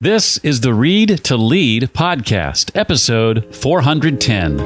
This is the Read to Lead podcast, episode 410.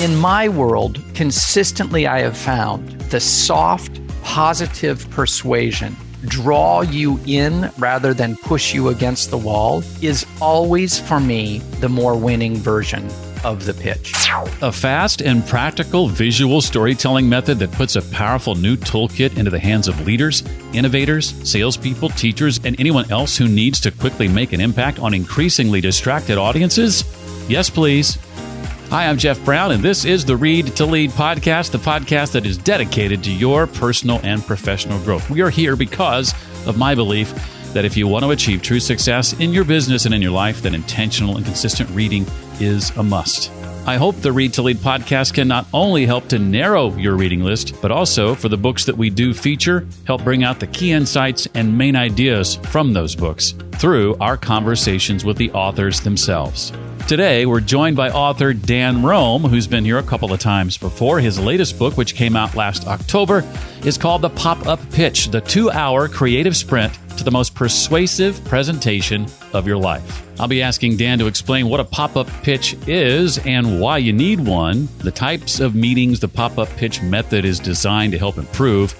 In my world, consistently I have found the soft, positive persuasion, draw you in rather than push you against the wall, is always, for me, the more winning version of the pitch. A fast and practical visual storytelling method that puts a powerful new toolkit into the hands of leaders, innovators, salespeople, teachers, and anyone else who needs to quickly make an impact on increasingly distracted audiences? Yes, please. Hi, I'm Jeff Brown, and this is the Read to Lead podcast, the podcast that is dedicated to your personal and professional growth. We are here because of my belief that if you want to achieve true success in your business and in your life, then intentional and consistent reading is a must. I hope the Read to Lead podcast can not only help to narrow your reading list, but also for the books that we do feature, help bring out the key insights and main ideas from those books through our conversations with the authors themselves. Today, we're joined by author Dan Rome, who's been here a couple of times before. His latest book, which came out last October, is called The PopUp Pitch, the 2-hour creative sprint to the most persuasive presentation of your life. I'll be asking Dan to explain what a pop-up pitch is and why you need one, the types of meetings the pop-up pitch method is designed to help improve,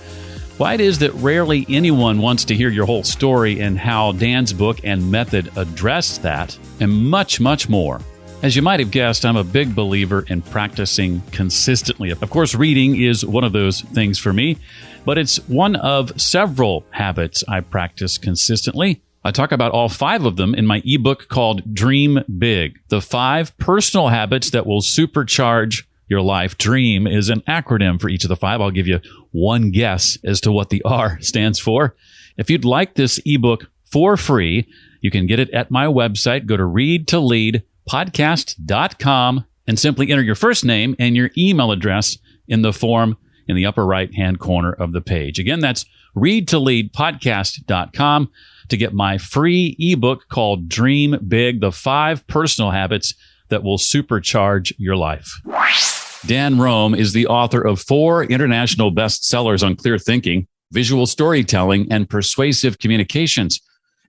why it is that rarely anyone wants to hear your whole story, and how Dan's book and method address that, and much, much more. As you might have guessed, I'm a big believer in practicing consistently. Of course, reading is one of those things for me, but it's one of several habits I practice consistently. I talk about all 5 of them in my ebook called Dream Big, the 5 personal habits that will supercharge your life. DREAM is an acronym for each of the 5. I'll give you one guess as to what the R stands for. If you'd like this ebook for free, you can get it at my website. Go to readtoleadpodcast.com and simply enter your first name and your email address in the form in the upper right-hand corner of the page. Again, that's readtoleadpodcast.com to get my free ebook called Dream Big, the 5 personal habits that will supercharge your life. Dan Rome is the author of 4 international bestsellers on clear thinking, visual storytelling, and persuasive communications,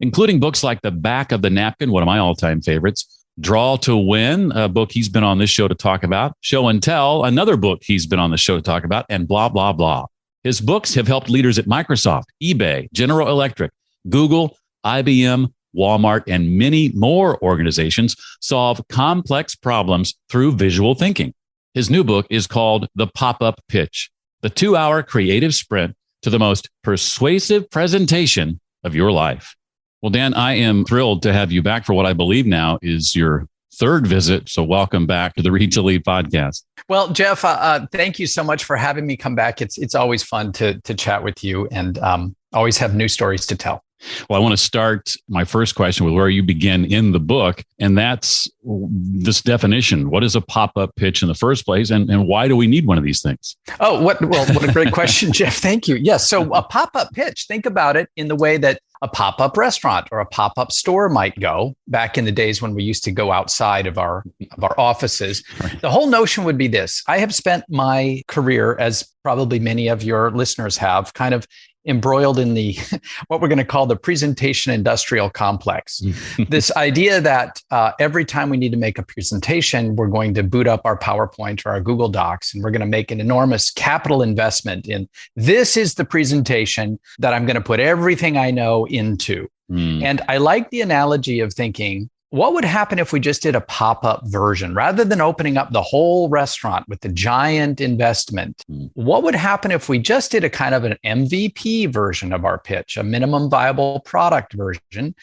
including books like The Back of the Napkin, one of my all-time favorites, Draw to Win, a book he's been on this show to talk about, Show and Tell, another book he's been on the show to talk about, and blah, blah, blah. His books have helped leaders at Microsoft, eBay, General Electric, Google, IBM, Walmart, and many more organizations solve complex problems through visual thinking. His new book is called The PopUp Pitch, the 2-hour creative sprint to the most persuasive presentation of your life. Well, Dan, I am thrilled to have you back for what I believe now is your 3rd visit. So welcome back to the Read to Lead podcast. Well, Jeff, thank you so much for having me come back. It's always fun to chat with you, and always have new stories to tell. Well, I want to start my first question with where you begin in the book, and that's this definition. What is a pop-up pitch in the first place, and why do we need one of these things? Oh, what a great question, Jeff. Thank you. Yes. So a pop-up pitch, think about it in the way that a pop-up restaurant or a pop-up store might go back in the days when we used to go outside of our offices. Right. The whole notion would be this. I have spent my career, as probably many of your listeners have, kind of embroiled in the what we're going to call the presentation industrial complex. This idea that every time we need to make a presentation, we're going to boot up our PowerPoint or our Google Docs, and we're going to make an enormous capital investment in this is the presentation that I'm going to put everything I know into. And I like the analogy of thinking, what would happen if we just did a pop-up version rather than opening up the whole restaurant with the giant investment? What would happen if we just did a kind of an MVP version of our pitch, a minimum viable product version,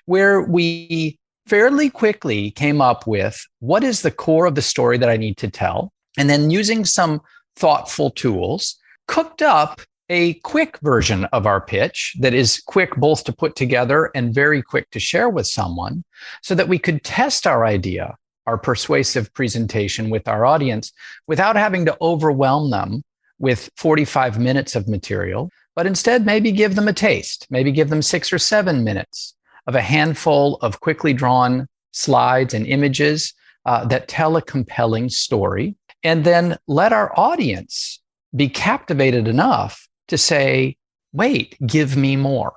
where we fairly quickly came up with what is the core of the story that I need to tell, and then using some thoughtful tools, cooked up a quick version of our pitch that is quick both to put together and very quick to share with someone, so that we could test our idea, our persuasive presentation with our audience without having to overwhelm them with 45 minutes of material, but instead maybe give them a taste, maybe give them 6 or 7 minutes of a handful of quickly drawn slides and images that tell a compelling story. And then let our audience be captivated enough to say, wait, give me more.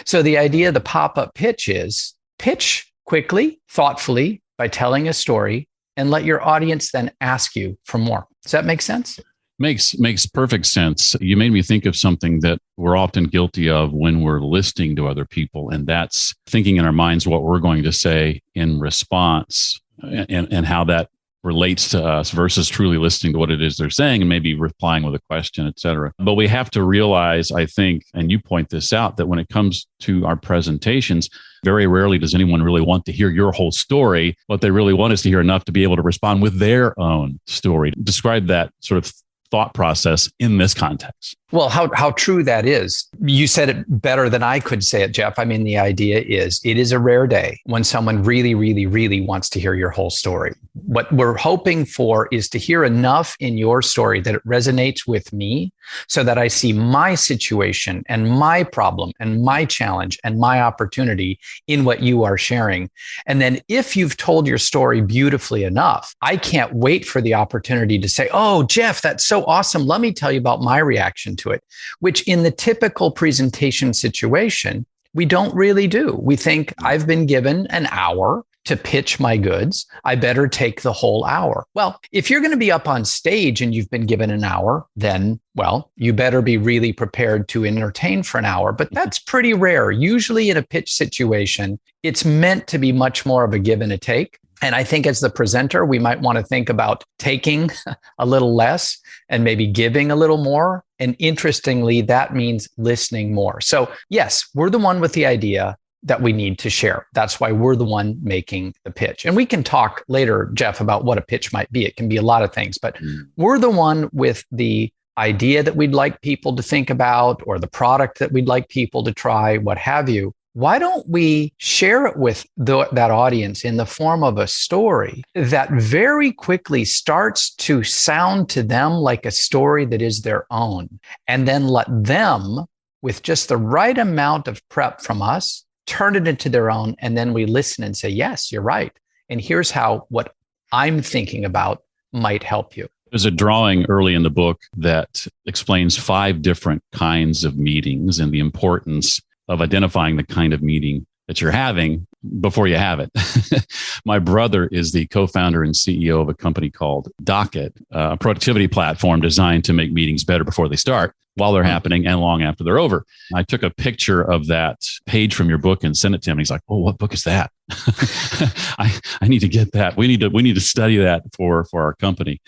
So the idea of the pop-up pitch is pitch quickly, thoughtfully by telling a story, and let your audience then ask you for more. Does that make sense? Makes perfect sense. You made me think of something that we're often guilty of when we're listening to other people, and that's thinking in our minds what we're going to say in response and how that relates to us versus truly listening to what it is they're saying and maybe replying with a question, et cetera. But we have to realize, I think, and you point this out, that when it comes to our presentations, very rarely does anyone really want to hear your whole story. What they really want is to hear enough to be able to respond with their own story. Describe that sort of thought process in this context. Well, how true that is. You said it better than I could say it, Jeff. I mean, the idea is it is a rare day when someone really, really, really wants to hear your whole story. What we're hoping for is to hear enough in your story that it resonates with me so that I see my situation and my problem and my challenge and my opportunity in what you are sharing. And then if you've told your story beautifully enough, I can't wait for the opportunity to say, oh, Jeff, that's so awesome. Let me tell you about my reaction to it, which in the typical presentation situation, we don't really do. We think I've been given an hour to pitch my goods. I better take the whole hour. Well, if you're going to be up on stage and you've been given an hour, then, well, you better be really prepared to entertain for an hour. But that's pretty rare. Usually in a pitch situation, it's meant to be much more of a give and a take. And I think as the presenter, we might want to think about taking a little less and maybe giving a little more. And interestingly, that means listening more. So yes, we're the one with the idea that we need to share. That's why we're the one making the pitch. And we can talk later, Jeff, about what a pitch might be. It can be a lot of things, but we're the one with the idea that we'd like people to think about or the product that we'd like people to try, what have you. Why don't we share it with that audience in the form of a story that very quickly starts to sound to them like a story that is their own, and then let them, with just the right amount of prep from us, turn it into their own. And then we listen and say, yes, you're right. And here's how what I'm thinking about might help you. There's a drawing early in the book that explains 5 different kinds of meetings and the importance of identifying the kind of meeting that you're having before you have it. My brother is the co-founder and CEO of a company called Docket, a productivity platform designed to make meetings better before they start, while they're happening, and long after they're over. I took a picture of that page from your book and sent it to him. He's like, "Oh, what book is that?" I need to get that. We need to study that for our company.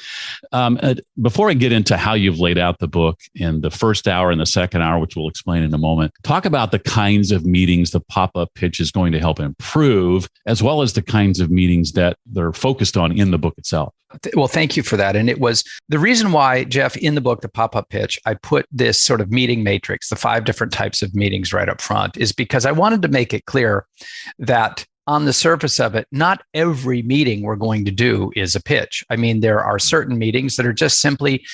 Before I get into how you've laid out the book in the first hour and the second hour, which we'll explain in a moment, talk about the kinds of meetings the pop-up pitch is going to help improve, as well as the kinds of meetings that they're focused on in the book itself. Well, thank you for that. And it was the reason why, Jeff, in the book, The Pop-Up Pitch, I put this sort of meeting matrix, the 5 different types of meetings right up front, is because I wanted to make it clear that on the surface of it, not every meeting we're going to do is a pitch. I mean, there are certain meetings that are just simply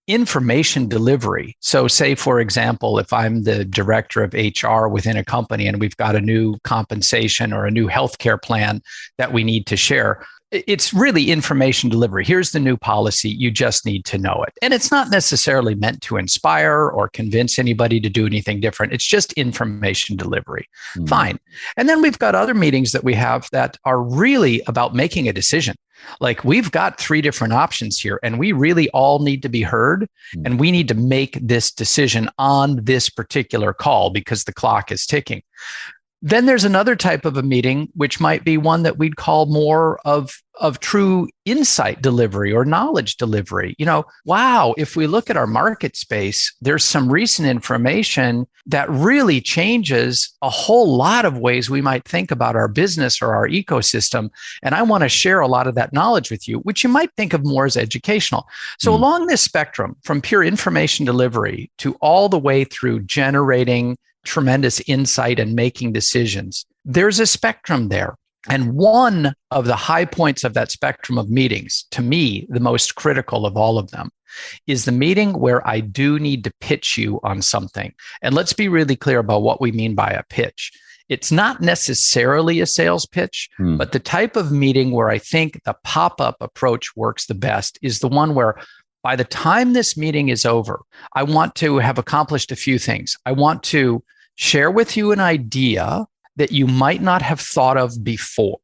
information delivery. So say, for example, if I'm the director of HR within a company and we've got a new compensation or a new healthcare plan that we need to share, it's really information delivery. Here's the new policy. You just need to know it. And it's not necessarily meant to inspire or convince anybody to do anything different. It's just information delivery. Fine. And then we've got other meetings that we have that are really about making a decision. Like, we've got 3 different options here, and we really all need to be heard. And we need to make this decision on this particular call because the clock is ticking. Then there's another type of a meeting, which might be one that we'd call more of true insight delivery or knowledge delivery. You know, wow, if we look at our market space, there's some recent information that really changes a whole lot of ways we might think about our business or our ecosystem. And I want to share a lot of that knowledge with you, which you might think of more as educational. So along this spectrum, from pure information delivery to all the way through generating tremendous insight and making decisions, there's a spectrum there. And one of the high points of that spectrum of meetings, to me, the most critical of all of them, is the meeting where I do need to pitch you on something. And let's be really clear about what we mean by a pitch. It's not necessarily a sales pitch, but the type of meeting where I think the pop-up approach works the best is the one where by the time this meeting is over, I want to have accomplished a few things. I want to share with you an idea that you might not have thought of before.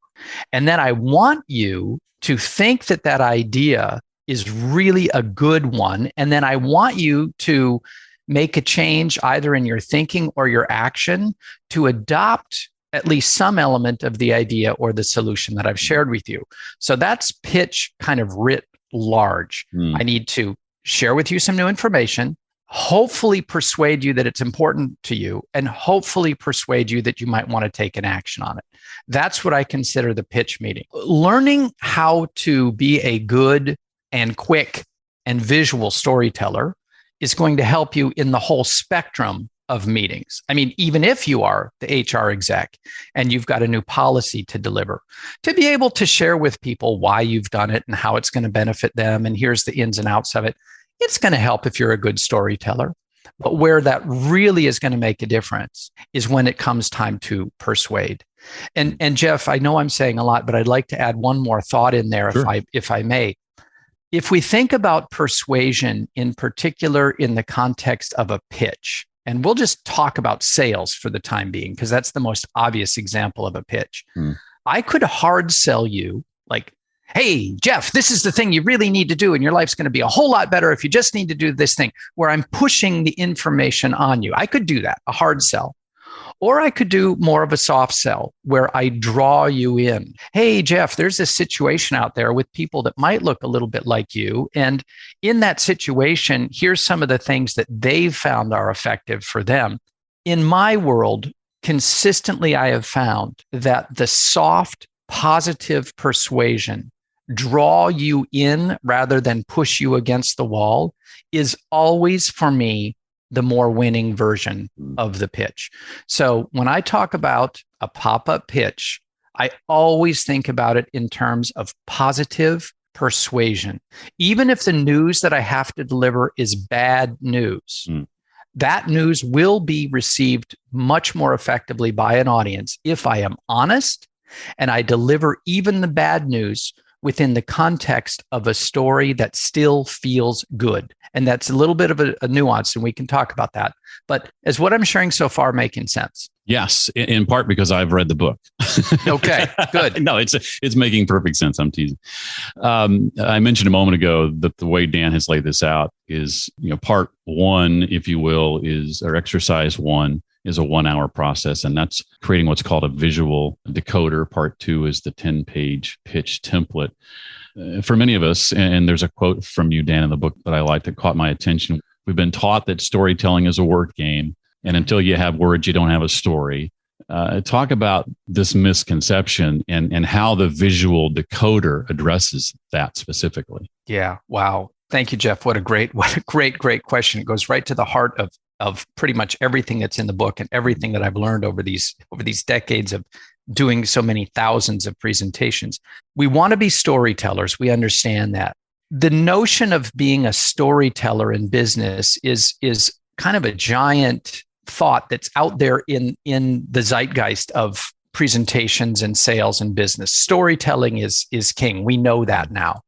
And then I want you to think that that idea is really a good one. And then I want you to make a change either in your thinking or your action to adopt at least some element of the idea or the solution that I've shared with you. So that's pitch kind of writ large. I need to share with you some new information, hopefully persuade you that it's important to you, and hopefully persuade you that you might want to take an action on it. That's what I consider the pitch meeting. Learning how to be a good and quick and visual storyteller is going to help you in the whole spectrum of meetings. I mean, even if you are the HR exec and you've got a new policy to deliver, to be able to share with people why you've done it and how it's going to benefit them, and here's the ins and outs of it, it's going to help if you're a good storyteller. But where that really is going to make a difference is when it comes time to persuade. And Jeff, I know I'm saying a lot, but I'd like to add one more thought in there, sure, if I may. If we think about persuasion in particular in the context of a pitch, and we'll just talk about sales for the time being, because that's the most obvious example of a pitch. I could hard sell you like, hey, Jeff, this is the thing you really need to do, and your life's going to be a whole lot better if you just need to do this thing, where I'm pushing the information on you. I could do that, a hard sell. Or I could do more of a soft sell where I draw you in. Hey, Jeff, there's this situation out there with people that might look a little bit like you. And in that situation, here's some of the things that they've found are effective for them. In my world, consistently, I have found that the soft, positive persuasion, draw you in rather than push you against the wall, is always for me the more winning version of the pitch. So when I talk about a pop-up pitch, I always think about it in terms of positive persuasion. Even if the news that I have to deliver is bad news, that news will be received much more effectively by an audience if I am honest and I deliver even the bad news within the context of a story that still feels good. And that's a little bit of a nuance, and we can talk about that. But is what I'm sharing so far making sense? Yes, in part because I've read the book. Okay, good. No, it's making perfect sense. I'm teasing. I mentioned a moment ago that the way Dan has laid this out is, part one, if you will, or exercise one is a 1 hour process, and that's creating what's called a visual decoder. Part two is the 10-page pitch template. For many of us, and there's a quote from you, Dan, in the book that I like that caught my attention. We've been taught that storytelling is a word game, and until you have words, you don't have a story. Talk about this misconception and how the visual decoder addresses that specifically. Yeah. Wow. Thank you, Jeff. What a great question. It goes right to the heart of pretty much everything that's in the book and everything that I've learned over these decades of doing so many thousands of presentations. We want to be storytellers. We understand that. The notion of being a storyteller in business is kind of a giant thought that's out there in the zeitgeist of presentations and sales and business. Storytelling is king. We know that now.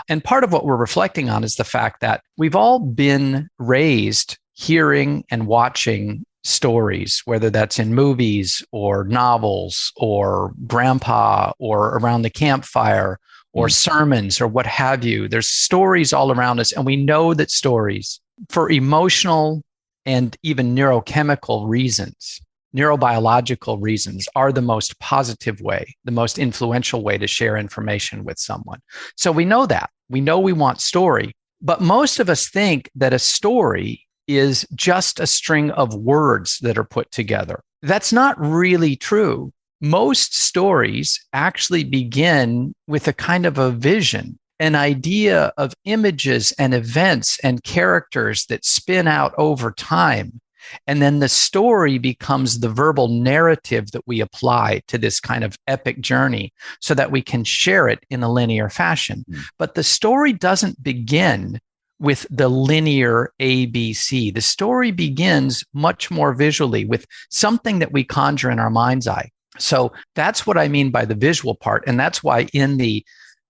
And part of what we're reflecting on is the fact that we've all been raised hearing and watching stories, whether that's in movies or novels or grandpa or around the campfire or sermons or what have you. There's stories all around us. And we know that stories, for emotional and even neurochemical reasons, neurobiological reasons, are the most positive way, the most influential way to share information with someone. So we know that. We know we want story. But most of us think that a story is just a string of words that are put together. That's not really true. Most stories actually begin with a kind of a vision, an idea of images and events and characters that spin out over time. And then the story becomes the verbal narrative that we apply to this kind of epic journey so that we can share it in a linear fashion. But the story doesn't begin with the linear ABC. The story begins much more visually with something that we conjure in our mind's eye. So that's what I mean by the visual part. And that's why in the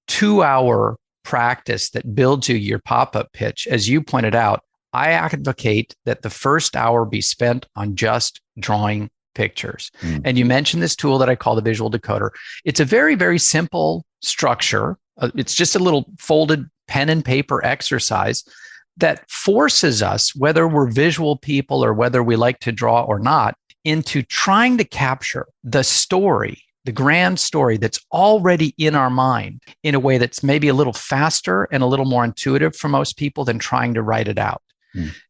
2-hour practice that builds you your pop-up pitch, as you pointed out, I advocate that the first hour be spent on just drawing pictures. And you mentioned this tool that I call the visual decoder. It's a very, very simple structure. It's just a little folded pen and paper exercise that forces us, whether we're visual people or whether we like to draw or not, into trying to capture the story, the grand story that's already in our mind in a way that's maybe a little faster and a little more intuitive for most people than trying to write it out.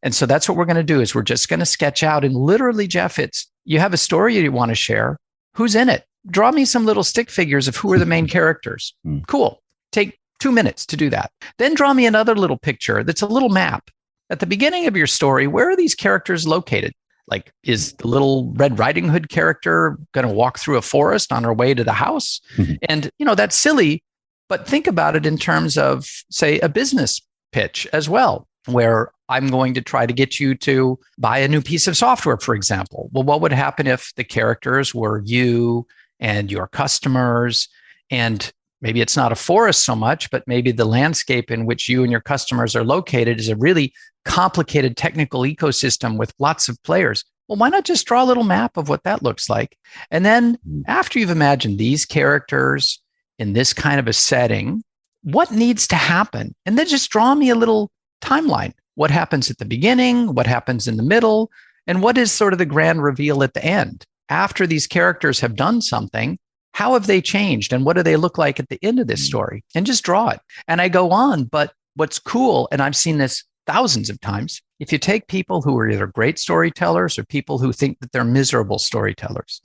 And so that's what we're going to do is we're just going to sketch out. And literally, Jeff, it's you have a story you want to share. Who's in it? Draw me some little stick figures of who are the main characters. Cool. Take 2 minutes to do that. Then draw me another little picture that's a little map. At the beginning of your story, where are these characters located? Like, is the little Red Riding Hood character going to walk through a forest on her way to the house? And, that's silly, but think about it in terms of, say, a business pitch as well, where I'm going to try to get you to buy a new piece of software, for example. Well, what would happen if the characters were you and your customers? And maybe it's not a forest so much, but maybe the landscape in which you and your customers are located is a really complicated technical ecosystem with lots of players. Well, why not just draw a little map of what that looks like? And then after you've imagined these characters in this kind of a setting, what needs to happen? And then just draw me a little timeline. What happens at the beginning? What happens in the middle? And what is sort of the grand reveal at the end? After these characters have done something, how have they changed? And what do they look like at the end of this story? And just draw it. And I go on. But what's cool, and I've seen this thousands of times, if you take people who are either great storytellers or people who think that they're miserable storytellers,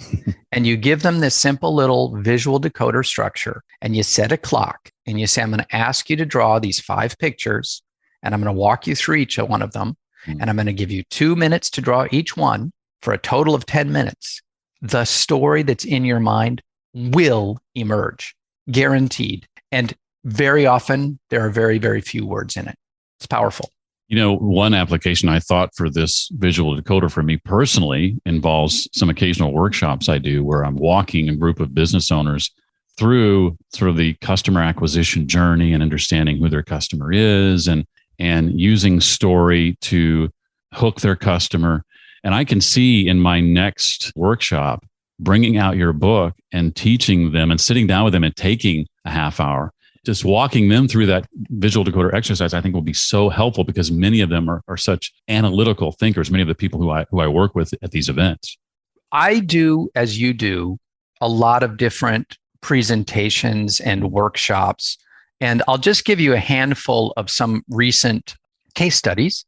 and you give them this simple little visual decoder structure, and you set a clock, and you say, I'm going to ask you to draw these 5 pictures, and I'm going to walk you through each one of them, and I'm going to give you 2 minutes to draw each one for a total of 10 minutes. The story that's in your mind will emerge, guaranteed. And very often, there are very, very few words in it. It's powerful. One application I thought for this visual decoder for me personally involves some occasional workshops I do where I'm walking a group of business owners through sort of the customer acquisition journey and understanding who their customer is and using story to hook their customer. And I can see in my next workshop, bringing out your book and teaching them and sitting down with them and taking a half hour, just walking them through that visual decoder exercise, I think will be so helpful because many of them are such analytical thinkers, many of the people who I work with at these events. I do, as you do, a lot of different presentations and workshops. And I'll just give you a handful of some recent case studies,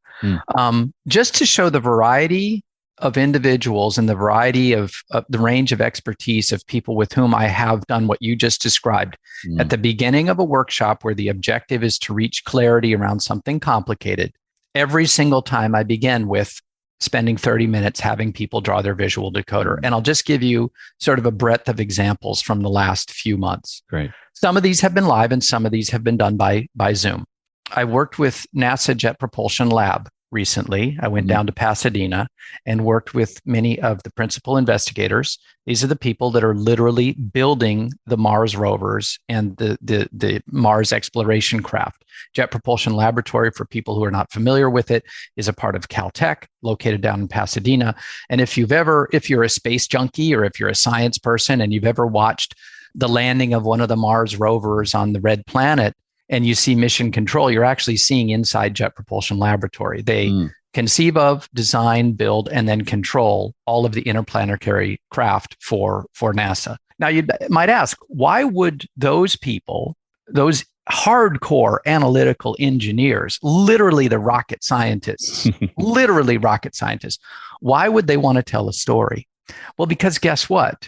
just to show the variety of individuals and the variety of the range of expertise of people with whom I have done what you just described. At the beginning of a workshop where the objective is to reach clarity around something complicated, every single time I begin with spending 30 minutes having people draw their visual decoder. And I'll just give you sort of a breadth of examples from the last few months. Great. Some of these have been live and some of these have been done by Zoom. I worked with NASA Jet Propulsion Lab recently. I went down to Pasadena and worked with many of the principal investigators. These are the people that are literally building the Mars rovers and the Mars exploration craft. Jet Propulsion Laboratory, for people who are not familiar with it, is a part of Caltech, located down in Pasadena. And if you're a space junkie or if you're a science person and you've ever watched the landing of one of the Mars rovers on the red planet, and you see mission control, you're actually seeing inside Jet Propulsion Laboratory. They conceive of, design, build, and then control all of the interplanetary craft for NASA. Now, you might ask, why would those people, those hardcore analytical engineers, literally the rocket scientists, why would they want to tell a story? Well, because guess what?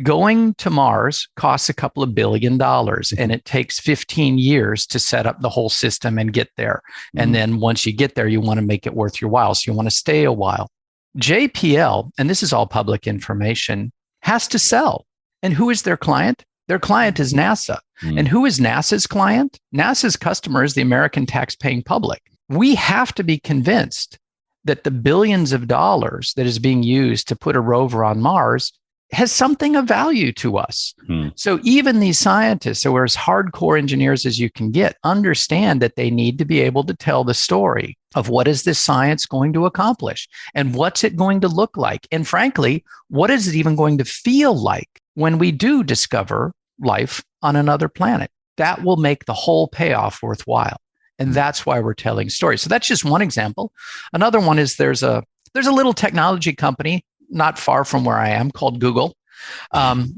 Going to Mars costs a couple of $2 billion, and it takes 15 years to set up the whole system and get there. And then once you get there, you want to make it worth your while. So you want to stay a while. JPL, and this is all public information, has to sell. And who is their client? Their client is NASA. And who is NASA's client? NASA's customer is the American tax-paying public. we have to be convinced that the billions of dollars that is being used to put a rover on Mars has something of value to us. So even these scientists, who are as hardcore engineers as you can get, understand that they need to be able to tell the story of what is this science going to accomplish and what's it going to look like. And frankly, what is it even going to feel like when we do discover life on another planet? That will make the whole payoff worthwhile. And that's why we're telling stories. So that's just one example. Another one is there's a little technology company not far from where I am called Google. And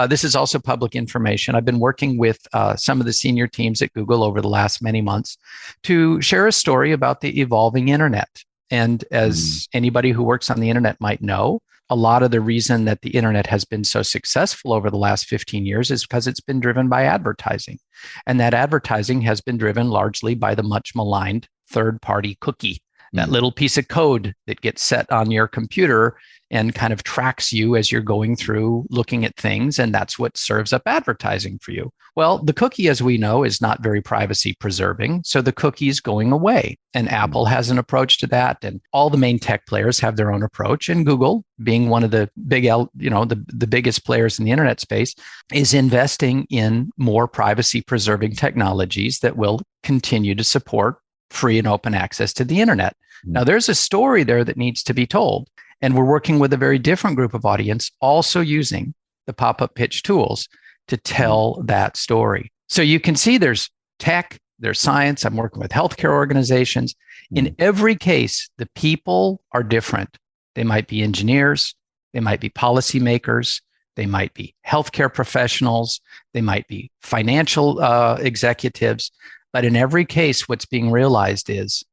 this is also public information. I've been working with some of the senior teams at Google over the last many months to share a story about the evolving internet. And as anybody who works on the internet might know, a lot of the reason that the internet has been so successful over the last 15 years is because it's been driven by advertising. And that advertising has been driven largely by the much maligned third-party cookie, that little piece of code that gets set on your computer and kind of tracks you as you're going through looking at things. And that's what serves up advertising for you. Well, the cookie, as we know, is not very privacy preserving. So the cookie is going away. And Apple has an approach to that. And all the main tech players have their own approach. And Google, being one of the big, the biggest players in the internet space, is investing in more privacy preserving technologies that will continue to support free and open access to the internet. Now, there's a story there that needs to be told. And we're working with a very different group of audience, also using the PopUp Pitch tools to tell that story. So you can see there's tech, there's science. I'm working with healthcare organizations. In every case, the people are different. They might be engineers, they might be policymakers, they might be healthcare professionals, they might be financial executives. But in every case, what's being realized is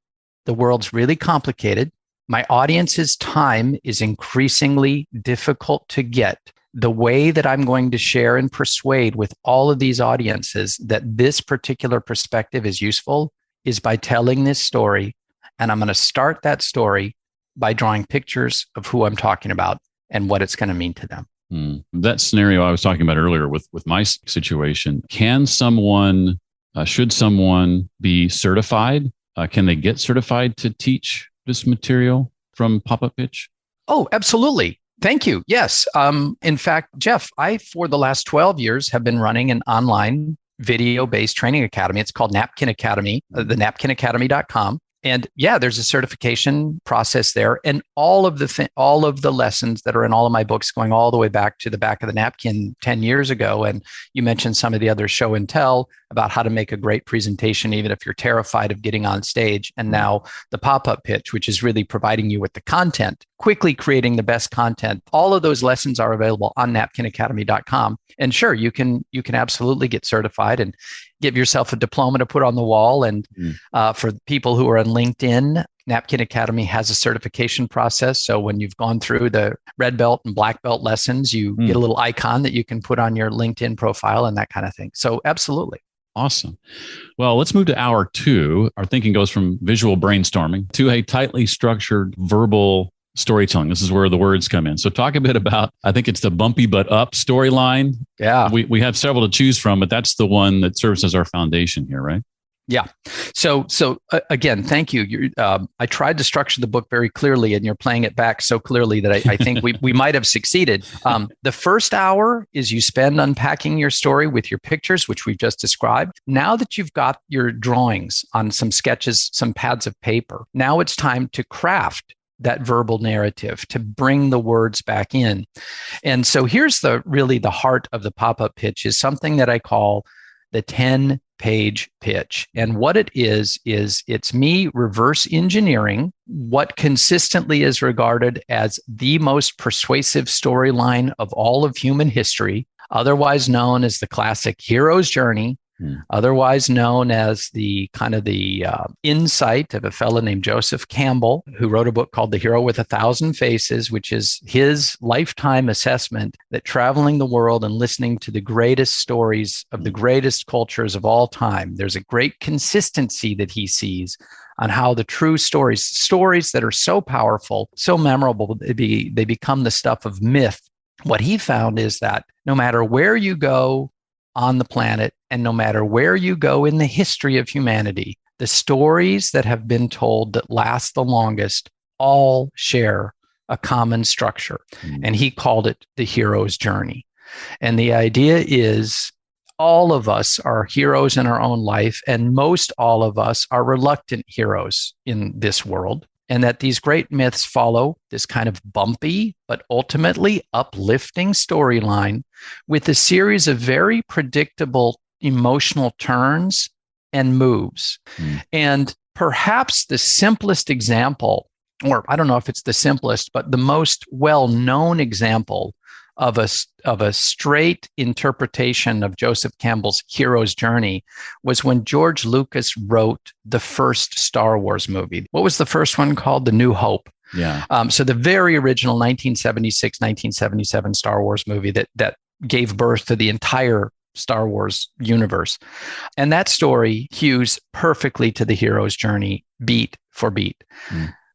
the world's really complicated. My audience's time is increasingly difficult to get. The way that I'm going to share and persuade with all of these audiences that this particular perspective is useful is by telling this story. And I'm going to start that story by drawing pictures of who I'm talking about and what it's going to mean to them. That scenario I was talking about earlier with my situation, should someone be certified? Can they get certified to teach this material from PopUp Pitch? Oh, absolutely. Thank you. Yes. In fact, Jeff, I, for the last 12 years, have been running an online video-based training academy. It's called Napkin Academy, the napkinacademy.com. And yeah, there's a certification process there. And all of the lessons that are in all of my books, going all the way back to the back of the napkin 10 years ago. And you mentioned some of the other show and tell about how to make a great presentation, even if you're terrified of getting on stage. And now the pop-up pitch, which is really providing you with the content, quickly creating the best content. All of those lessons are available on napkinacademy.com. And sure, you can absolutely get certified and give yourself a diploma to put on the wall. And for people who are on LinkedIn, Napkin Academy has a certification process. So when you've gone through the red belt and black belt lessons, you get a little icon that you can put on your LinkedIn profile and that kind of thing. So absolutely. Awesome. Well, let's move to hour 2. Our thinking goes from visual brainstorming to a tightly structured verbal storytelling. This is where the words come in. So talk a bit about, I think it's the bumpy but up storyline. Yeah. We have several to choose from, but that's the one that serves as our foundation here, right? Yeah. So again, thank you. I tried to structure the book very clearly, and you're playing it back so clearly that I think we might have succeeded. The first hour is you spend unpacking your story with your pictures, which we've just described. Now that you've got your drawings on some sketches, some pads of paper, now it's time to craft that verbal narrative, to bring the words back in. And so here's really the heart of the pop-up pitch is something that I call the 10-page pitch. And what it is it's me reverse engineering what consistently is regarded as the most persuasive storyline of all of human history, otherwise known as the classic hero's journey, otherwise known as the kind of the insight of a fellow named Joseph Campbell, who wrote a book called The Hero with 1,000 Faces, which is his lifetime assessment that traveling the world and listening to the greatest stories of the greatest cultures of all time, there's a great consistency that he sees on how the true stories that are so powerful, so memorable, they become the stuff of myth. What he found is that no matter where you go on the planet, and no matter where you go in the history of humanity, the stories that have been told that last the longest all share a common structure. And he called it the hero's journey. And the idea is all of us are heroes in our own life, and most all of us are reluctant heroes in this world. And that these great myths follow this kind of bumpy, but ultimately uplifting storyline with a series of very predictable emotional turns and moves. And perhaps the simplest example, or I don't know if it's the simplest, but the most well-known example of a straight interpretation of Joseph Campbell's hero's journey was when George Lucas wrote the first Star Wars movie. What was the first one called? The New Hope. Yeah. So the very original 1976, 1977 Star Wars movie that gave birth to the entire Star Wars universe. And that story hews perfectly to the hero's journey, beat for beat.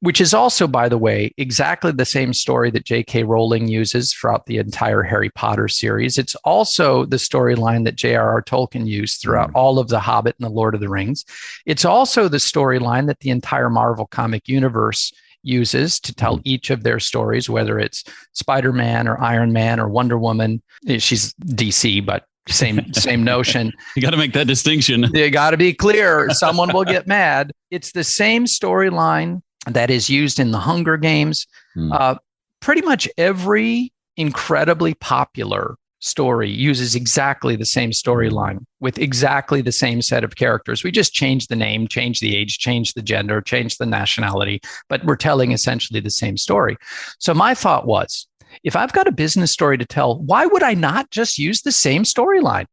Which is also, by the way, exactly the same story that J.K. Rowling uses throughout the entire Harry Potter series. It's also the storyline that J.R.R. Tolkien used throughout all of The Hobbit and The Lord of the Rings. It's also the storyline that the entire Marvel comic universe uses to tell each of their stories, whether it's Spider-Man or Iron Man or Wonder Woman. She's DC, but same notion. You got to make that distinction. You got to be clear. Someone will get mad. It's the same storyline that is used in the Hunger Games. Pretty much every incredibly popular story uses exactly the same storyline with exactly the same set of characters. We just change the name, change the age, change the gender, change the nationality, but we're telling essentially the same story. So my thought was, if I've got a business story to tell, why would I not just use the same storyline?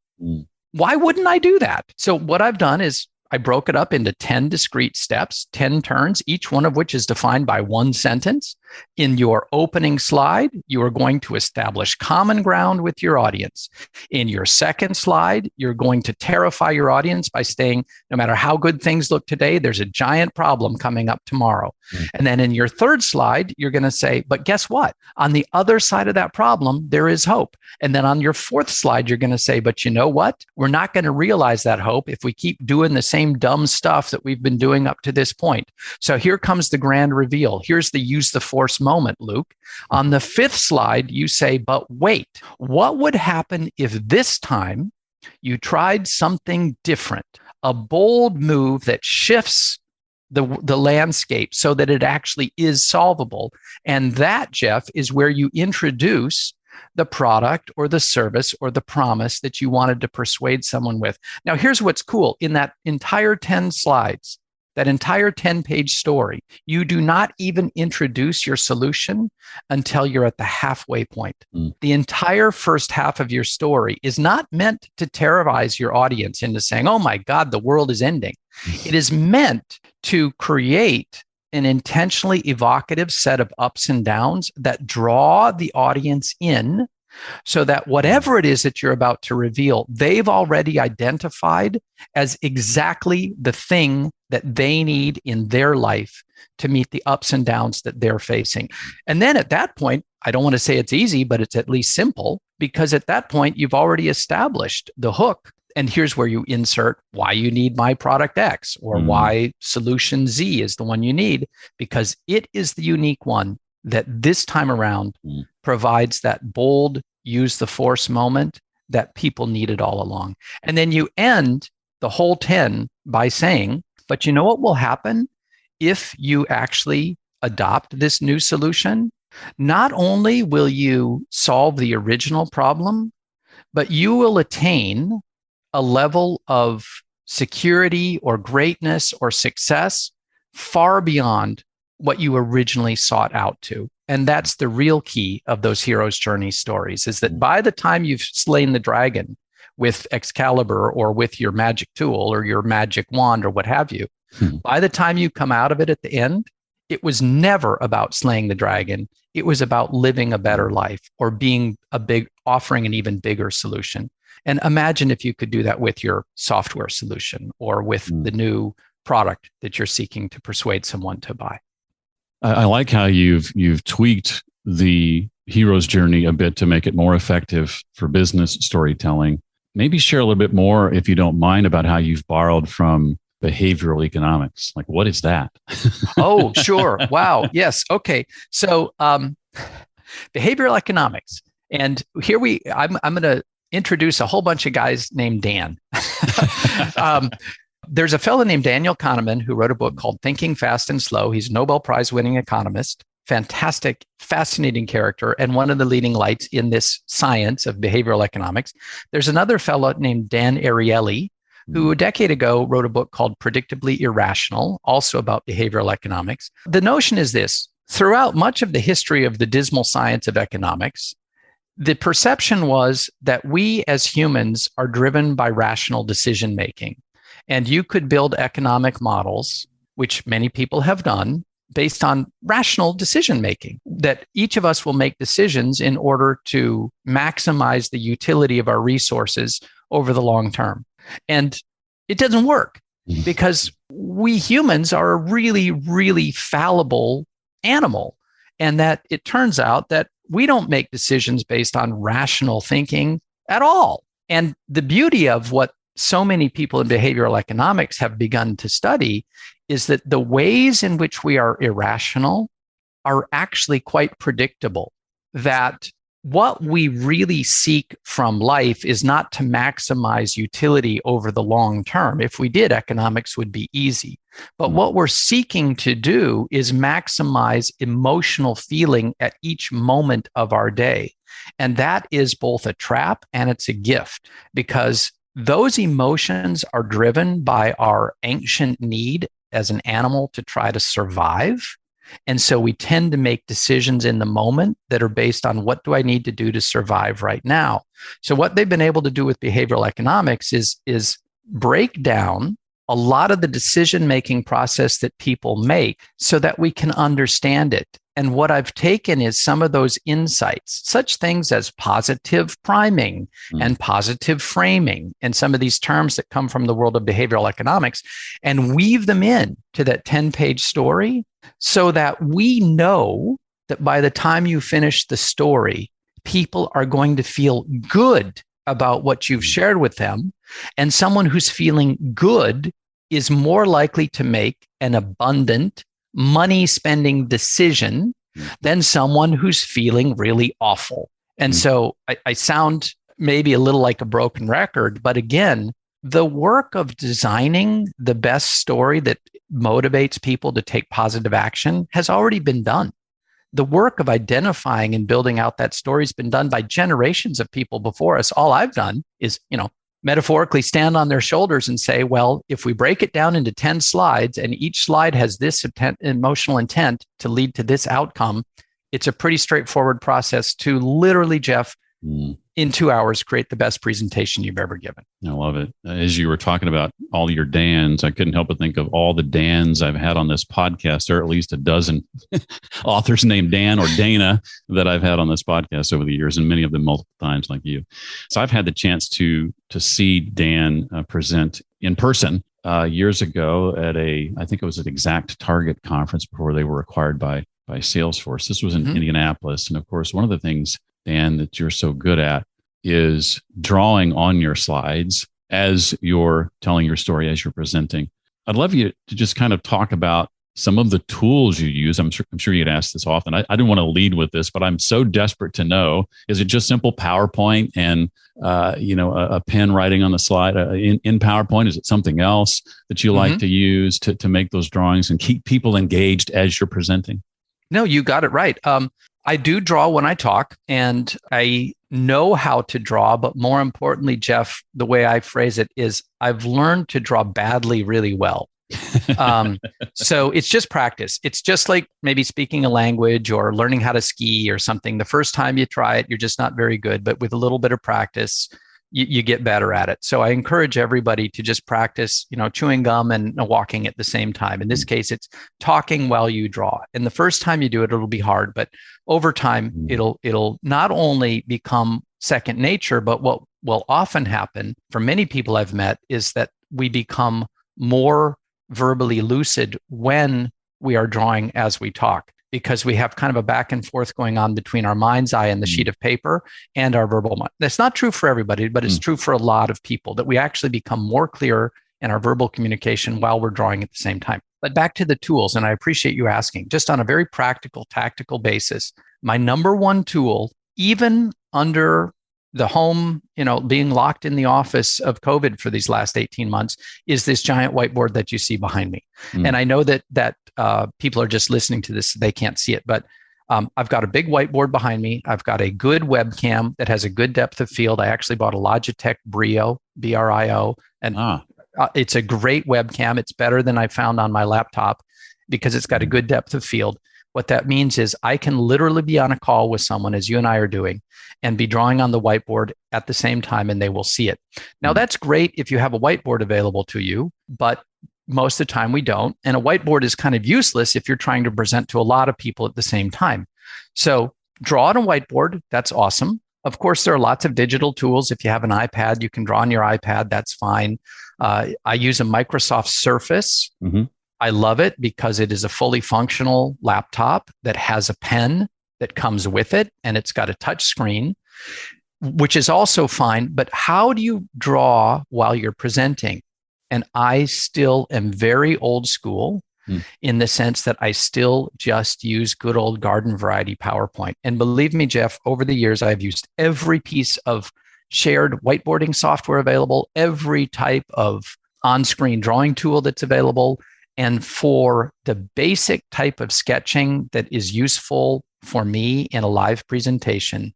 Why wouldn't I do that? So what I've done is I broke it up into 10 discrete steps, 10 turns, each one of which is defined by one sentence. In your opening slide, you are going to establish common ground with your audience. In your second slide, you're going to terrify your audience by saying, no matter how good things look today, there's a giant problem coming up tomorrow. And then in your third slide, you're going to say, but guess what? On the other side of that problem, there is hope. And then on your fourth slide, you're going to say, but you know what? We're not going to realize that hope if we keep doing the same dumb stuff that we've been doing up to this point. So here comes the grand reveal. Here's the use the force moment, Luke. On the fifth slide, you say, but wait, what would happen if this time you tried something different, a bold move that shifts the landscape so that it actually is solvable? And that, Jeff, is where you introduce the product or the service or the promise that you wanted to persuade someone with. Now, here's what's cool. In that entire 10 slides, that entire 10-page story, you do not even introduce your solution until you're at the halfway point. The entire first half of your story is not meant to terrorize your audience into saying, oh my God, the world is ending. It is meant to create an intentionally evocative set of ups and downs that draw the audience in so that whatever it is that you're about to reveal, they've already identified as exactly the thing that they need in their life to meet the ups and downs that they're facing. And then at that point, I don't want to say it's easy, but it's at least simple, because at that point, you've already established the hook. And here's where you insert why you need my product X or why solution Z is the one you need, because it is the unique one that this time around provides that bold use the force moment that people needed all along. And then you end the whole 10 by saying, but you know what will happen if you actually adopt this new solution? Not only will you solve the original problem, but you will attain a level of security or greatness or success far beyond what you originally sought out to. And that's the real key of those hero's journey stories, is that by the time you've slain the dragon with Excalibur or with your magic tool or your magic wand or what have you, by the time you come out of it at the end, it was never about slaying the dragon. It was about living a better life or offering an even bigger solution. And imagine if you could do that with your software solution or with the new product that you're seeking to persuade someone to buy. I like how you've tweaked the hero's journey a bit to make it more effective for business storytelling. Maybe share a little bit more, if you don't mind, about how you've borrowed from behavioral economics. Like, what is that? Oh, sure. Wow. Yes. Okay. So behavioral economics. And here I'm going to introduce a whole bunch of guys named Dan. There's a fellow named Daniel Kahneman who wrote a book called Thinking Fast and Slow. He's a Nobel Prize winning economist, fantastic, fascinating character, and one of the leading lights in this science of behavioral economics. There's another fellow named Dan Ariely, who a decade ago wrote a book called Predictably Irrational, also about behavioral economics. The notion is this: throughout much of the history of the dismal science of economics, the perception was that we as humans are driven by rational decision making. And you could build economic models, which many people have done, based on rational decision making, that each of us will make decisions in order to maximize the utility of our resources over the long term. And it doesn't work because we humans are a really, really fallible animal. And that it turns out that we don't make decisions based on rational thinking at all. And the beauty of what so many people in behavioral economics have begun to study is that the ways in which we are irrational are actually quite predictable. That what we really seek from life is not to maximize utility over the long term. If we did, economics would be easy. But what we're seeking to do is maximize emotional feeling at each moment of our day. And that is both a trap and it's a gift, because those emotions are driven by our ancient need as an animal to try to survive. And so we tend to make decisions in the moment that are based on what do I need to do to survive right now. So what they've been able to do with behavioral economics is break down a lot of the decision-making process that people make so that we can understand it. And what I've taken is some of those insights, such things as positive priming and positive framing, and some of these terms that come from the world of behavioral economics, and weave them in to that 10-page story so that we know that by the time you finish the story, people are going to feel good about what you've shared with them. And someone who's feeling good is more likely to make an abundant money spending decision than someone who's feeling really awful. And so I sound maybe a little like a broken record, but again, the work of designing the best story that motivates people to take positive action has already been done. The work of identifying and building out that story has been done by generations of people before us. All I've done is, metaphorically stand on their shoulders and say, well, if we break it down into 10 slides and each slide has this emotional intent to lead to this outcome, it's a pretty straightforward process to literally, Jeff, in 2 hours, create the best presentation you've ever given. I love it. As you were talking about all your Dans, I couldn't help but think of all the Dans I've had on this podcast. There are at least a dozen authors named Dan or Dana that I've had on this podcast over the years, and many of them multiple times like you. So I've had the chance to see Dan present in person years ago at I think it was an Exact Target conference before they were acquired by Salesforce. This was in Indianapolis. And of course, one of the things, Dan, that you're so good at is drawing on your slides as you're telling your story, as you're presenting. I'd love you to just kind of talk about some of the tools you use. I'm sure you get asked this often. I didn't want to lead with this, but I'm so desperate to know, is it just simple PowerPoint and, a pen writing on the slide in PowerPoint? Is it something else that you like to use to make those drawings and keep people engaged as you're presenting? No, you got it right. I do draw when I talk, and I know how to draw, but more importantly, Jeff, the way I phrase it is I've learned to draw badly really well. So it's just practice. It's just like maybe speaking a language or learning how to ski or something. The first time you try it, you're just not very good, but with a little bit of practice, you get better at it. So I encourage everybody to just practice, chewing gum and walking at the same time. In this case, it's talking while you draw. And the first time you do it, it'll be hard, but over time, it'll not only become second nature, but what will often happen for many people I've met is that we become more verbally lucid when we are drawing as we talk, because we have kind of a back and forth going on between our mind's eye and the sheet of paper and our verbal mind. That's not true for everybody, but it's true for a lot of people, that we actually become more clear and our verbal communication while we're drawing at the same time. But back to the tools, and I appreciate you asking, just on a very practical, tactical basis, my number one tool, even under the home, being locked in the office of COVID for these last 18 months, is this giant whiteboard that you see behind me. And I know that people are just listening to this, they can't see it, but I've got a big whiteboard behind me. I've got a good webcam that has a good depth of field. I actually bought a Logitech Brio, B-R-I-O, and it's a great webcam. It's better than I found on my laptop because it's got a good depth of field. What that means is I can literally be on a call with someone, as you and I are doing, and be drawing on the whiteboard at the same time, and they will see it. Now, that's great if you have a whiteboard available to you, but most of the time we don't. And a whiteboard is kind of useless if you're trying to present to a lot of people at the same time. So draw on a whiteboard. That's awesome. Of course, there are lots of digital tools. If you have an iPad, you can draw on your iPad. That's fine. I use a Microsoft Surface. I love it because it is a fully functional laptop that has a pen that comes with it, and it's got a touch screen, which is also fine. But how do you draw while you're presenting? And I still am very old school in the sense that I still just use good old garden variety PowerPoint. And believe me, Jeff, over the years, I've used every piece of shared whiteboarding software available, every type of on-screen drawing tool that's available. And for the basic type of sketching that is useful for me in a live presentation,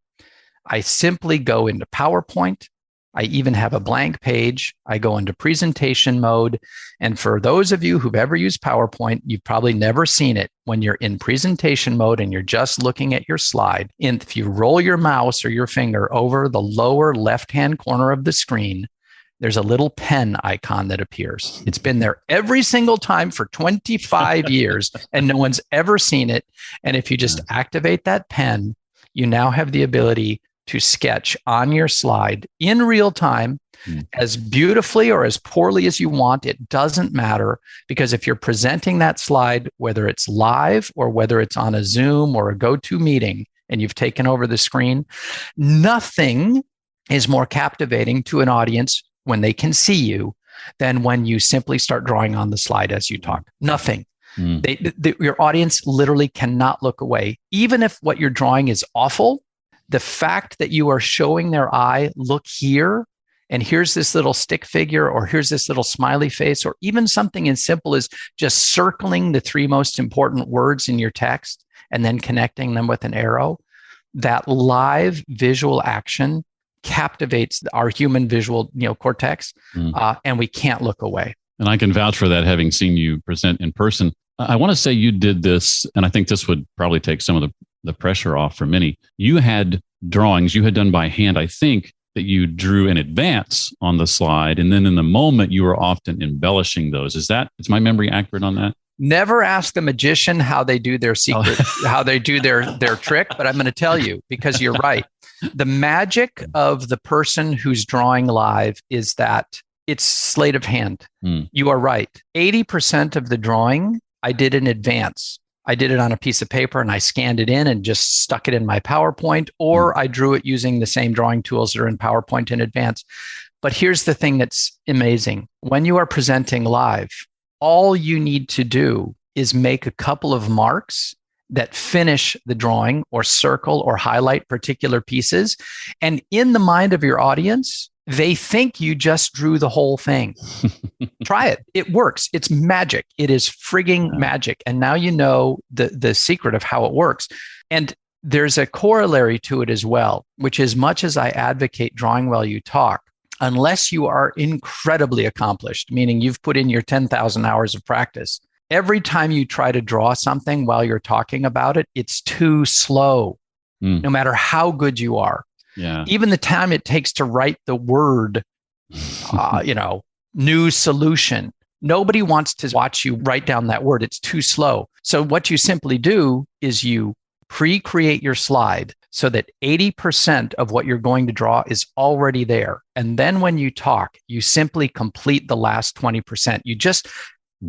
I simply go into PowerPoint. I even have a blank page. I go into presentation mode. And for those of you who've ever used PowerPoint, you've probably never seen it. When you're in presentation mode and you're just looking at your slide, and if you roll your mouse or your finger over the lower left-hand corner of the screen, there's a little pen icon that appears. It's been there every single time for 25 years, and no one's ever seen it. And if you just activate that pen, you now have the ability to sketch on your slide in real time, as beautifully or as poorly as you want. It doesn't matter, because if you're presenting that slide, whether it's live or whether it's on a Zoom or a GoToMeeting, and you've taken over the screen, nothing is more captivating to an audience when they can see you than when you simply start drawing on the slide as you talk. Nothing. Your audience literally cannot look away. Even if what you're drawing is awful, the fact that you are showing their eye, look here, and here's this little stick figure, or here's this little smiley face, or even something as simple as just circling the three most important words in your text and then connecting them with an arrow, that live visual action captivates our human visual cortex, and we can't look away. And I can vouch for that, having seen you present in person. I want to say you did this, and I think this would probably take some of the pressure off for many. You had drawings you had done by hand, I think, that you drew in advance on the slide, and then in the moment you were often embellishing those. Is my memory accurate on that? Never ask the magician how they do their secret, how they do their trick, but I'm going to tell you, because you're right. The magic of the person who's drawing live is that it's sleight of hand. You are right. 80% of the drawing I did in advance. I did it on a piece of paper and I scanned it in and just stuck it in my PowerPoint, or I drew it using the same drawing tools that are in PowerPoint in advance. But here's the thing that's amazing. When you are presenting live, all you need to do is make a couple of marks that finish the drawing or circle or highlight particular pieces. And in the mind of your audience, they think you just drew the whole thing. Try it. It works. It's magic. It is frigging magic. And now you know the secret of how it works. And there's a corollary to it as well, which is, much as I advocate drawing while you talk, unless you are incredibly accomplished, meaning you've put in your 10,000 hours of practice, every time you try to draw something while you're talking about it, it's too slow, no matter how good you are. Yeah. Even the time it takes to write the word, new solution. Nobody wants to watch you write down that word. It's too slow. So what you simply do is you pre-create your slide so that 80% of what you're going to draw is already there. And then when you talk, you simply complete the last 20%. You just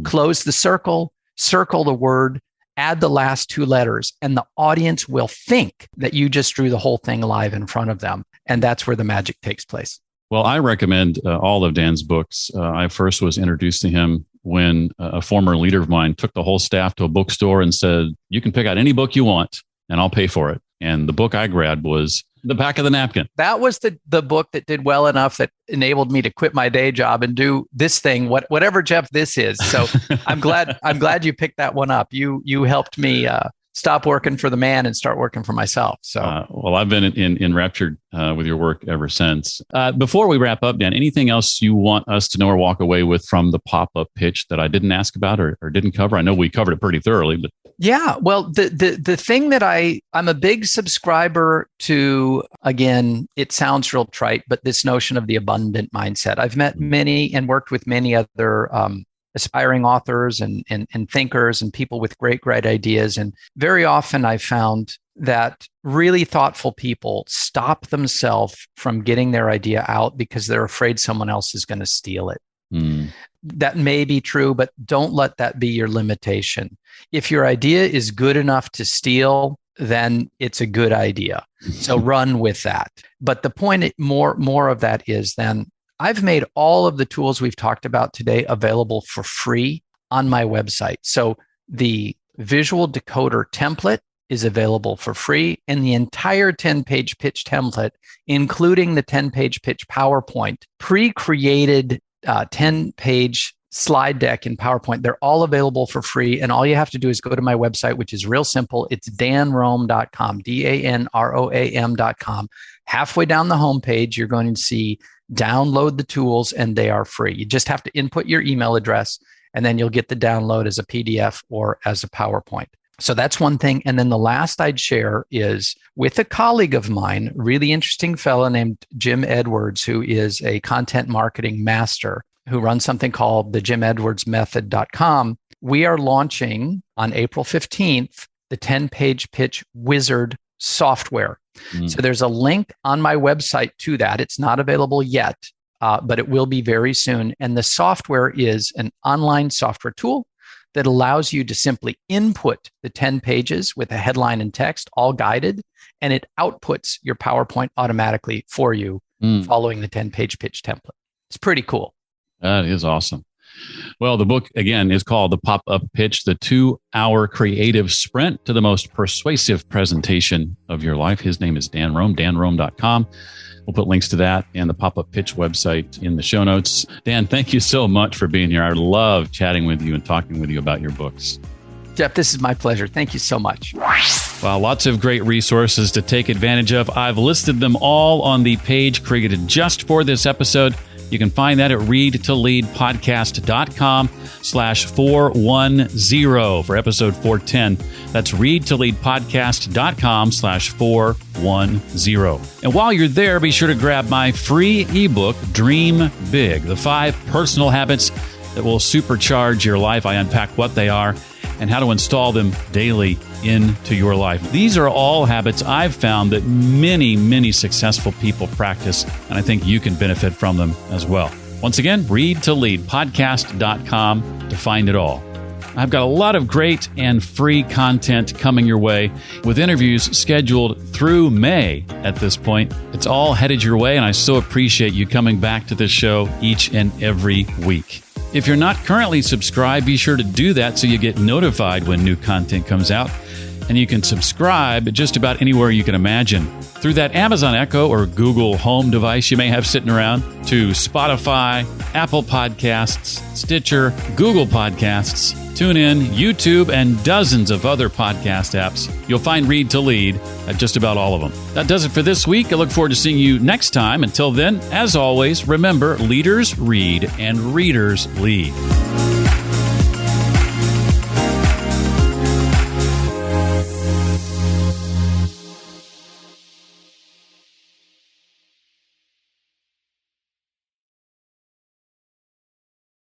close the circle the word, add the last two letters, and the audience will think that you just drew the whole thing live in front of them. And that's where the magic takes place. Well, I recommend all of Dan's books. I first was introduced to him when a former leader of mine took the whole staff to a bookstore and said, you can pick out any book you want and I'll pay for it. And the book I grabbed was The Back of the Napkin. That was the book that did well enough that enabled me to quit my day job and do this thing, whatever, Jeff, this is. So I'm glad you picked that one up. You helped me stop working for the man and start working for myself. So, well, I've been enraptured with your work ever since. Before we wrap up, Dan, anything else you want us to know or walk away with from the pop-up pitch that I didn't ask about or didn't cover? I know we covered it pretty thoroughly, but yeah, well, the thing that I'm a big subscriber to, again, it sounds real trite, but this notion of the abundant mindset. I've met many and worked with many other aspiring authors and thinkers and people with great ideas. And very often I found that really thoughtful people stop themselves from getting their idea out because they're afraid someone else is going to steal it. That may be true, but don't let that be your limitation. If your idea is good enough to steal, then it's a good idea. So run with that. But the point more of that is then I've made all of the tools we've talked about today available for free on my website. So the visual decoder template is available for free, and the entire 10-page pitch template, including the 10-page pitch PowerPoint, pre-created 10-page slide deck in PowerPoint. They're all available for free. And all you have to do is go to my website, which is real simple. It's danroam.com, DANROAM.com. Halfway down the homepage, you're going to see download the tools, and they are free. You just have to input your email address, and then you'll get the download as a PDF or as a PowerPoint. So that's one thing. And then the last I'd share is with a colleague of mine, really interesting fellow named Jim Edwards, who is a content marketing master who runs something called the JimEdwardsMethod.com. We are launching on April 15th, the 10-page pitch wizard software. So there's a link on my website to that. It's not available yet, but it will be very soon. And the software is an online software tool that allows you to simply input the 10 pages with a headline and text, all guided, and it outputs your PowerPoint automatically for you following the 10-page pitch template. It's pretty cool. That is awesome. Well, the book, again, is called The Pop-Up Pitch, the 2-hour creative sprint to the most persuasive presentation of your life. His name is Dan Roam, danroam.com. We'll put links to that and the Pop-Up Pitch website in the show notes. Dan, thank you so much for being here. I love chatting with you and talking with you about your books. Jeff, this is my pleasure. Thank you so much. Well, lots of great resources to take advantage of. I've listed them all on the page created just for this episode. You can find that at readtoleadpodcast.com/410 for episode 410. That's readtoleadpodcast.com/410. And while you're there, be sure to grab my free ebook, Dream Big, the 5 personal habits that will supercharge your life. I unpack what they are and how to install them daily into your life. These are all habits I've found that many, many successful people practice, and I think you can benefit from them as well. Once again, readtoleadpodcast.com to find it all. I've got a lot of great and free content coming your way with interviews scheduled through May at this point. It's all headed your way, and I so appreciate you coming back to this show each and every week. If you're not currently subscribed, be sure to do that so you get notified when new content comes out. And you can subscribe just about anywhere you can imagine. Through that Amazon Echo or Google Home device you may have sitting around, to Spotify, Apple Podcasts, Stitcher, Google Podcasts, TuneIn, YouTube, and dozens of other podcast apps. You'll find Read to Lead at just about all of them. That does it for this week. I look forward to seeing you next time. Until then, as always, remember, leaders read and readers lead.